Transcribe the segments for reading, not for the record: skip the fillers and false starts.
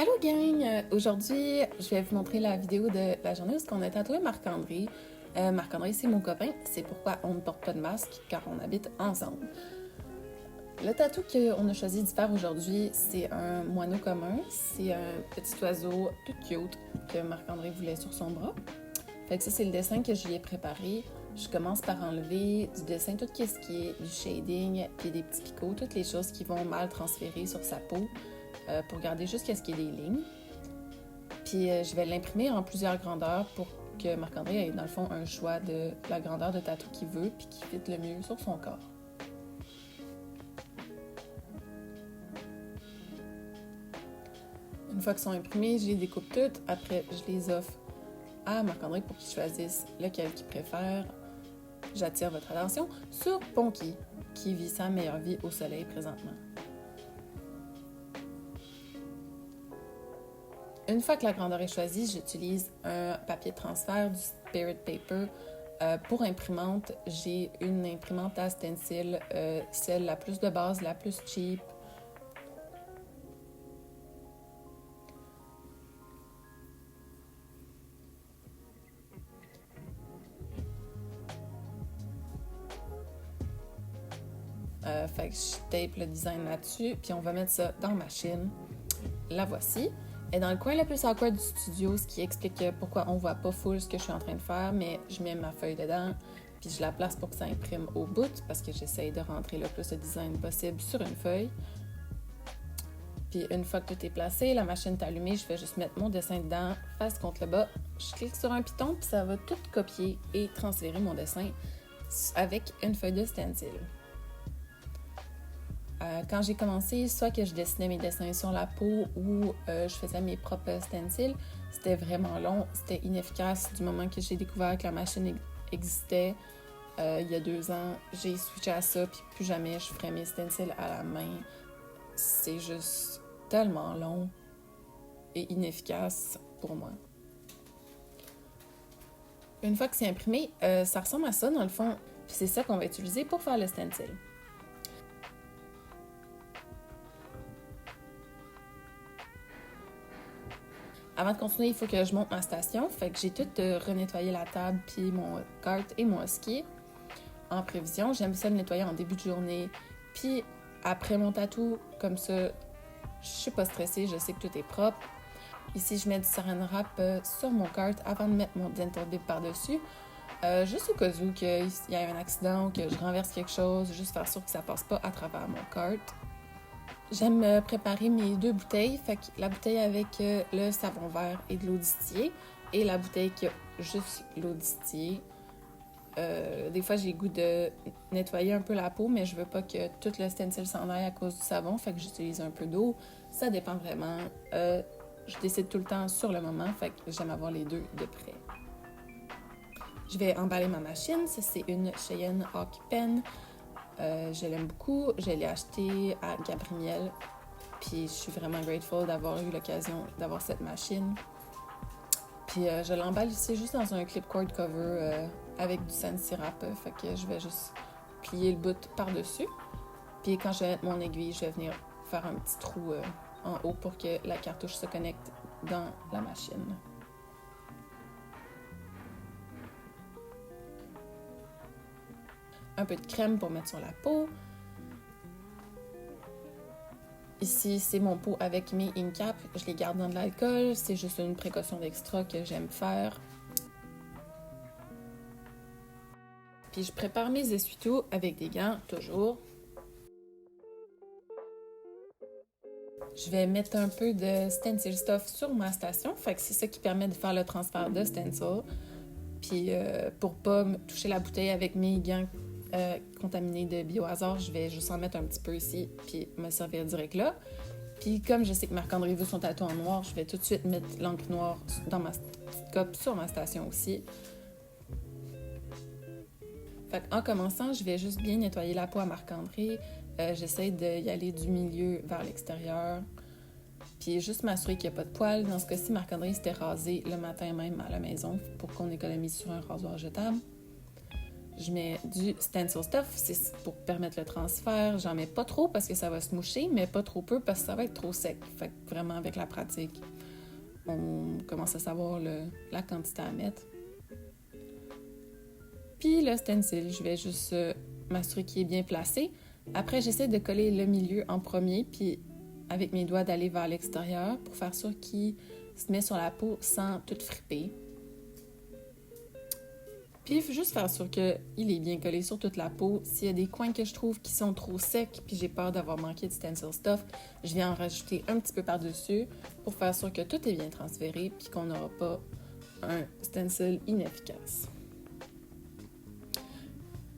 Allô gang! Aujourd'hui, je vais vous montrer la vidéo de la journée où on a tatoué Marc-André. Marc-André, c'est mon copain, c'est pourquoi on ne porte pas de masque, car on habite ensemble. Le tatou qu'on a choisi de faire aujourd'hui, c'est un moineau commun. C'est un petit oiseau tout cute que Marc-André voulait sur son bras. Fait que ça, c'est le dessin que je lui ai préparé. Je commence par enlever du dessin tout ce qui est du shading, puis des petits picots, toutes les choses qui vont mal transférer sur sa peau. Pour garder juste ce qui est des lignes. Puis je vais l'imprimer en plusieurs grandeurs pour que Marc-André ait dans le fond un choix de la grandeur de tatou qu'il veut puis qui fit le mieux sur son corps. Une fois qu'ils sont imprimés, je les découpe toutes. Après, je les offre à Marc-André pour qu'il choisisse lequel qu'il préfère. J'attire votre attention sur Ponky, qui vit sa meilleure vie au soleil présentement. Une fois que la grandeur est choisie, j'utilise un papier de transfert du Spirit Paper. Pour imprimante, j'ai une imprimante à stencil, celle la plus de base, la plus cheap. Fait que je tape le design là-dessus, puis on va mettre ça dans la machine. La voici. Elle est dans le coin le plus awkward du studio, ce qui explique pourquoi on voit pas full ce que je suis en train de faire, mais je mets ma feuille dedans, puis je la place pour que ça imprime au bout, parce que j'essaye de rentrer le plus de design possible sur une feuille. Puis une fois que tout est placé, la machine est allumée, je vais juste mettre mon dessin dedans, face contre le bas. Je clique sur un piton, puis ça va tout copier et transférer mon dessin avec une feuille de stencil. Quand j'ai commencé, soit que je dessinais mes dessins sur la peau ou je faisais mes propres stencils, c'était vraiment long, c'était inefficace du moment que j'ai découvert que la machine existait. Il y a 2 ans, j'ai switché à ça, puis plus jamais je ferais mes stencils à la main. C'est juste tellement long et inefficace pour moi. Une fois que c'est imprimé, ça ressemble à ça dans le fond, puis c'est ça qu'on va utiliser pour faire le stencil. Avant de continuer, il faut que je monte ma station. Fait que j'ai tout renettoyé la table, puis mon kart et mon ski en prévision. J'aime ça le nettoyer en début de journée. Puis après mon tatou, comme ça, je suis pas stressée, je sais que tout est propre. Ici, je mets du saran wrap sur mon kart avant de mettre mon dental bib par-dessus. Juste au cas où qu'il y ait un accident ou que je renverse quelque chose, juste faire sûr que ça passe pas à travers mon kart. J'aime préparer mes 2 bouteilles, fait que la bouteille avec le savon vert et de l'eau distillée et la bouteille qui a juste l'eau distillée. Des fois, j'ai le goût de nettoyer un peu la peau, mais je veux pas que tout le stencil s'en aille à cause du savon, fait que j'utilise un peu d'eau. Ça dépend vraiment. Je décide tout le temps sur le moment, fait que j'aime avoir les 2 de près. Je vais emballer ma machine. Ça, c'est une Cheyenne Hawk Pen. Je l'aime beaucoup, je l'ai acheté à Gabriel, puis je suis vraiment grateful d'avoir eu l'occasion d'avoir cette machine. Puis je l'emballe ici juste dans un clipcord cover avec du sans syrup, fait que je vais juste plier le bout par-dessus. Puis quand je vais mettre mon aiguille, je vais venir faire un petit trou en haut pour que la cartouche se connecte dans la machine. Un peu de crème pour mettre sur la peau. Ici, c'est mon pot avec mes ink caps. Je les garde dans de l'alcool. C'est juste une précaution d'extra que j'aime faire. Puis je prépare mes essuie-tout avec des gants, toujours. Je vais mettre un peu de stencil stuff sur ma station. Fait que c'est ça qui permet de faire le transfert de stencil. Puis pour pas toucher la bouteille avec mes gants contaminés de biohazard, je vais juste en mettre un petit peu ici, puis me servir direct là. Puis comme je sais que Marc-André veut son tatou en noir, je vais tout de suite mettre l'encre noire dans ma petite coupe sur ma station aussi. Fait en commençant, je vais juste bien nettoyer la peau à Marc-André. J'essaie d'y aller du milieu vers l'extérieur. Puis juste m'assurer qu'il n'y a pas de poils. Dans ce cas-ci, Marc-André s'était rasé le matin même à la maison pour qu'on économise sur un rasoir jetable. Je mets du stencil stuff, c'est pour permettre le transfert. J'en mets pas trop parce que ça va se moucher, mais pas trop peu parce que ça va être trop sec. Fait que vraiment, avec la pratique, on commence à savoir la quantité à mettre. Puis le stencil, je vais juste m'assurer qu'il est bien placé. Après, j'essaie de coller le milieu en premier, puis avec mes doigts d'aller vers l'extérieur pour faire sûr qu'il se met sur la peau sans tout friper. Puis il faut juste faire sûr qu'il est bien collé sur toute la peau. S'il y a des coins que je trouve qui sont trop secs, puis j'ai peur d'avoir manqué de stencil stuff, je viens en rajouter un petit peu par-dessus pour faire sûr que tout est bien transféré, puis qu'on n'aura pas un stencil inefficace.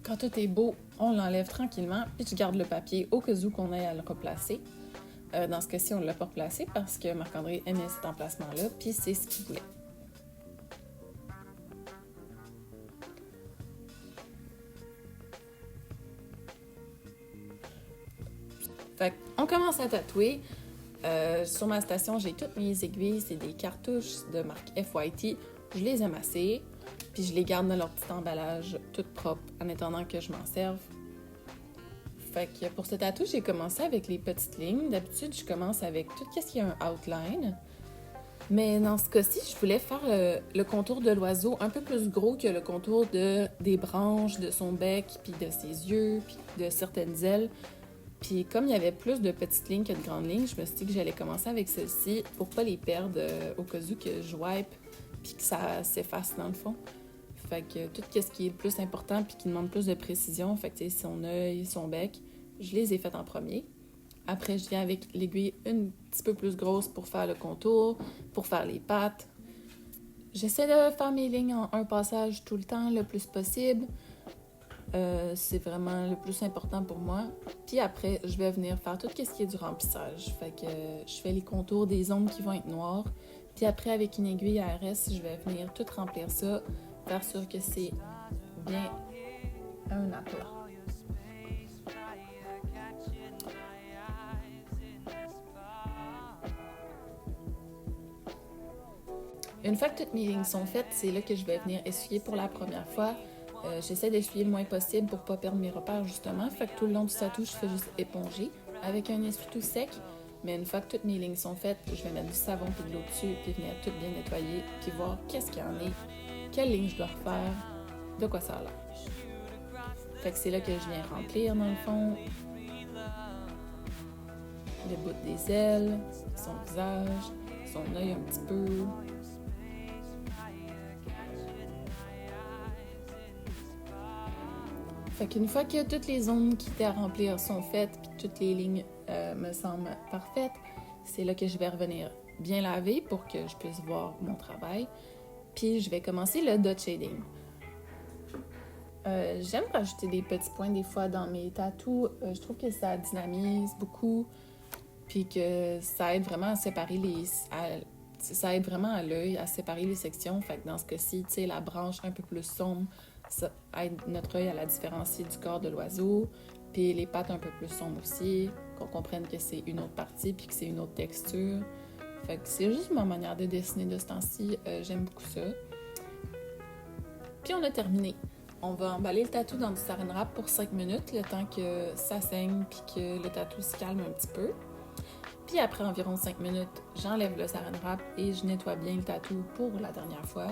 Quand tout est beau, on l'enlève tranquillement, puis je garde le papier au cas où qu'on ait à le replacer. Dans ce cas-ci, on ne l'a pas replacé parce que Marc-André aimait cet emplacement-là, puis c'est ce qu'il voulait. Fait qu'on commence à tatouer. Sur ma station, j'ai toutes mes aiguilles, c'est des cartouches de marque FYT. Je les ai amassées, puis je les garde dans leur petit emballage, toutes propres, en attendant que je m'en serve. Fait que pour ce tatou, j'ai commencé avec les petites lignes. D'habitude, je commence avec tout ce qui est un outline. Mais dans ce cas-ci, je voulais faire le contour de l'oiseau un peu plus gros que le contour des branches, de son bec, puis de ses yeux, puis de certaines ailes. Puis comme il y avait plus de petites lignes que de grandes lignes, je me suis dit que j'allais commencer avec celle-ci pour pas les perdre au cas où que je wipe puis que ça s'efface dans le fond. Fait que tout ce qui est le plus important puis qui demande plus de précision, fait que son œil, son bec, je les ai faites en premier. Après, je viens avec l'aiguille un petit peu plus grosse pour faire le contour, pour faire les pattes. J'essaie de faire mes lignes en un passage tout le temps, le plus possible. C'est vraiment le plus important pour moi. Puis après, je vais venir faire tout ce qui est du remplissage. Fait que je fais les contours des zones qui vont être noires. Puis après, avec une aiguille ARS, je vais venir tout remplir ça, faire sûr que c'est bien un aplat. Une fois que toutes mes lignes sont faites, c'est là que je vais venir essuyer pour la première fois. J'essaie d'essuyer le moins possible pour pas perdre mes repères, justement. Fait que tout le long du tatou, je fais juste éponger avec un essuie-tout sec. Mais une fois que toutes mes lignes sont faites, je vais mettre du savon et de l'eau dessus, puis venir tout bien nettoyer, puis voir qu'est-ce qu'il y en est, quelle ligne je dois refaire, de quoi ça a l'air. Fait que c'est là que je viens remplir, dans le fond, le bout des ailes, son visage, son œil un petit peu. Fait qu'une fois que toutes les zones qui étaient à remplir sont faites, puis toutes les lignes me semblent parfaites, c'est là que je vais revenir bien laver pour que je puisse voir mon travail. Puis je vais commencer le dot shading. J'aime rajouter des petits points des fois dans mes tatous. Je trouve que ça dynamise beaucoup, puis que ça aide vraiment à séparer ça aide vraiment à l'œil à séparer les sections. Fait que dans ce cas-ci, tu sais, la branche un peu plus sombre, ça aide notre œil à la différencier du corps de l'oiseau. Puis les pattes un peu plus sombres aussi, qu'on comprenne que c'est une autre partie puis que c'est une autre texture. Fait que c'est juste ma manière de dessiner de ce temps-ci. J'aime beaucoup ça. Puis on a terminé. On va emballer le tatou dans du saran wrap pour 5 minutes, le temps que ça saigne puis que le tatou se calme un petit peu. Puis après environ 5 minutes, j'enlève le saran wrap et je nettoie bien le tatou pour la dernière fois.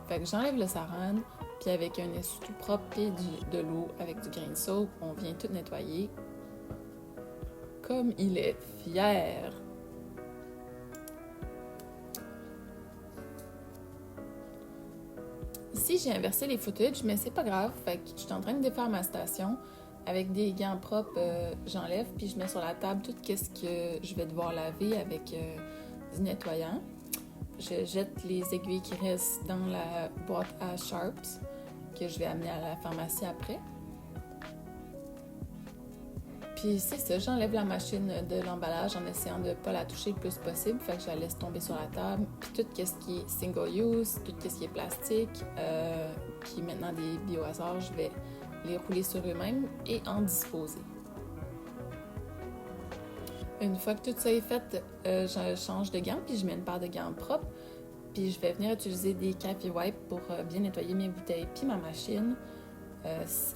Fait que j'enlève le saran, puis avec un essuie-tout propre et de l'eau avec du grain de soap, on vient tout nettoyer. Comme il est fier! Ici, j'ai inversé les footages, mais c'est pas grave. Fait que je suis en train de défaire ma station. Avec des gants propres, j'enlève, puis je mets sur la table tout ce que je vais devoir laver avec du nettoyant. Je jette les aiguilles qui restent dans la boîte à Sharps que je vais amener à la pharmacie après. Puis c'est ça, j'enlève la machine de l'emballage en essayant de ne pas la toucher le plus possible. Fait que je la laisse tomber sur la table. Puis tout ce qui est single use, tout ce qui est plastique, qui est maintenant des biohazards, je vais les rouler sur eux-mêmes et en disposer. Une fois que tout ça est fait, je change de gants puis je mets une paire de gants propres. Puis je vais venir utiliser des café wipes pour bien nettoyer mes bouteilles puis ma machine.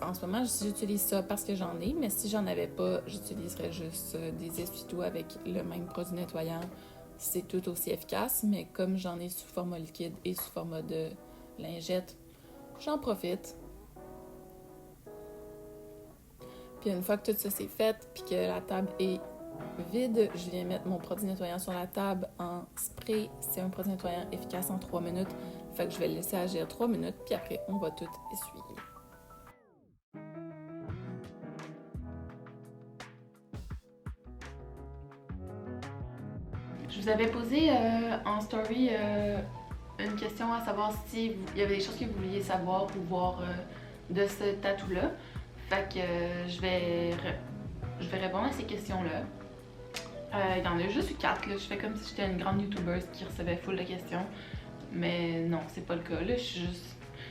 En ce moment, j'utilise ça parce que j'en ai, mais si j'en avais pas, j'utiliserais juste des essuie-tout avec le même produit nettoyant. C'est tout aussi efficace, mais comme j'en ai sous format liquide et sous format de lingette, j'en profite. Puis une fois que tout ça c'est fait, puis que la table est vide, je viens mettre mon produit nettoyant sur la table en spray. C'est un produit nettoyant efficace en 3 minutes. Fait que je vais le laisser agir 3 minutes, puis après, on va tout essuyer. Je vous avais posé en story une question à savoir si il y avait des choses que vous vouliez savoir ou voir de ce tatou-là. Fait que je vais répondre à ces questions-là. Il y en a juste eu 4, là. Je fais comme si j'étais une grande YouTuber qui recevait full de questions. Mais non, c'est pas le cas, là. Je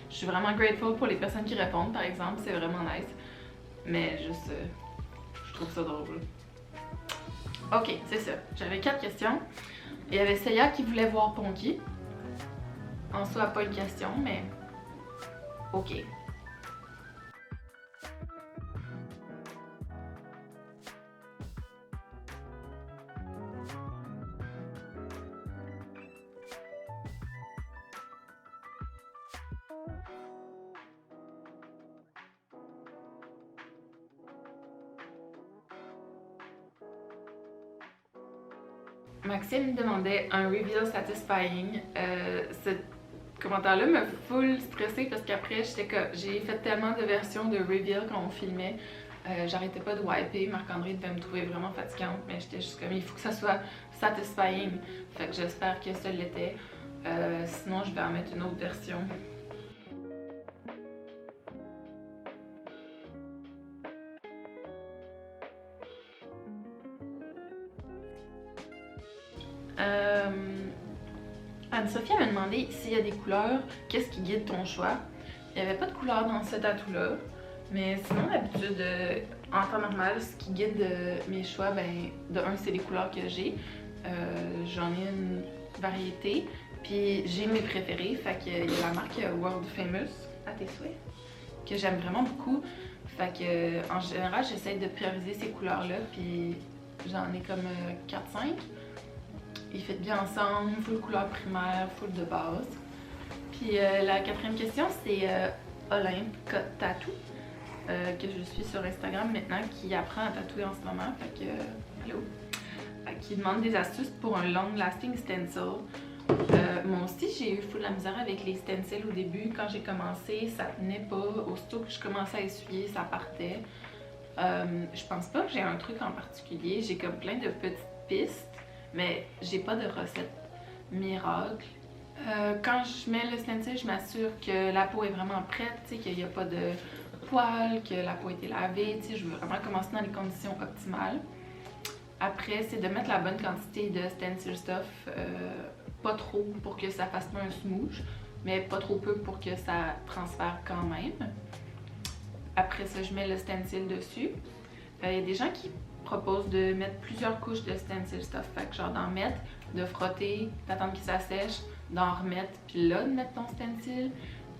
suis vraiment grateful pour les personnes qui répondent, par exemple. C'est vraiment nice. Mais juste, je trouve ça drôle. Ok, c'est ça. J'avais 4 questions. Il y avait Seya qui voulait voir Ponky. En soi, pas une question, mais ok. Maxime demandait un reveal satisfying. Ce commentaire-là m'a full stressée parce qu'après, j'ai fait tellement de versions de reveal quand on filmait. J'arrêtais pas de wiper. Marc-André devait me trouver vraiment fatigante, mais j'étais juste comme il faut que ça soit satisfying. Fait que j'espère que ça l'était. Sinon, je vais en mettre une autre version. Anne-Sophie m'a demandé s'il y a des couleurs, qu'est-ce qui guide ton choix. Il n'y avait pas de couleur dans ce tatou-là, mais sinon d'habitude, en temps normal, ce qui guide mes choix, ben, de un, c'est les couleurs que j'ai. J'en ai une variété, puis j'ai mes préférés, fait qu'il y a la marque World Famous, à tes souhaits, que j'aime vraiment beaucoup. Fait que, en général, j'essaie de prioriser ces couleurs-là, puis j'en ai comme 4-5. Ils fit bien ensemble, full couleur primaire, full de base. Puis la 4e question, c'est Olympe Tattoo, que je suis sur Instagram maintenant, qui apprend à tatouer en ce moment. Fait que, hello! Qui demande des astuces pour un long lasting stencil. Moi aussi, j'ai eu full la misère avec les stencils au début. Quand j'ai commencé, ça tenait pas. Aussitôt que je commençais à essuyer, ça partait. Je pense pas que j'ai un truc en particulier. J'ai comme plein de petites pistes, mais j'ai pas de recette miracle. Quand je mets le stencil, je m'assure que la peau est vraiment prête, qu'il n'y a pas de poils, que la peau a été lavée. Je veux vraiment commencer dans les conditions optimales. Après, c'est de mettre la bonne quantité de stencil stuff, pas trop pour que ça fasse pas un smooch, mais pas trop peu pour que ça transfère quand même. Après ça, je mets le stencil dessus. Il y a des gens qui proposent de mettre plusieurs couches de stencil stuff, fait que genre d'en mettre, de frotter, d'attendre que ça sèche, d'en remettre, puis là de mettre ton stencil.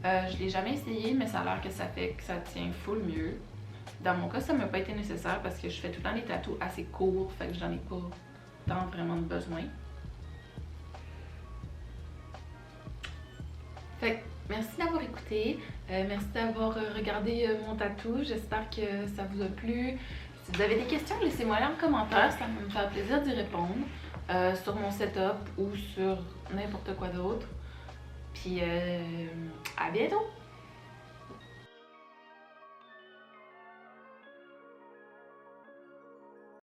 Je l'ai jamais essayé, mais ça a l'air que ça fait que ça tient full mieux. Dans mon cas, ça m'a pas été nécessaire parce que je fais tout le temps des tatous assez courts, fait que j'en ai pas tant vraiment de besoin. Fait que merci d'avoir écouté, merci d'avoir regardé mon tatou, j'espère que ça vous a plu. Si vous avez des questions, laissez-moi là en commentaire, ça va me faire plaisir d'y répondre sur mon setup ou sur n'importe quoi d'autre. Puis à bientôt!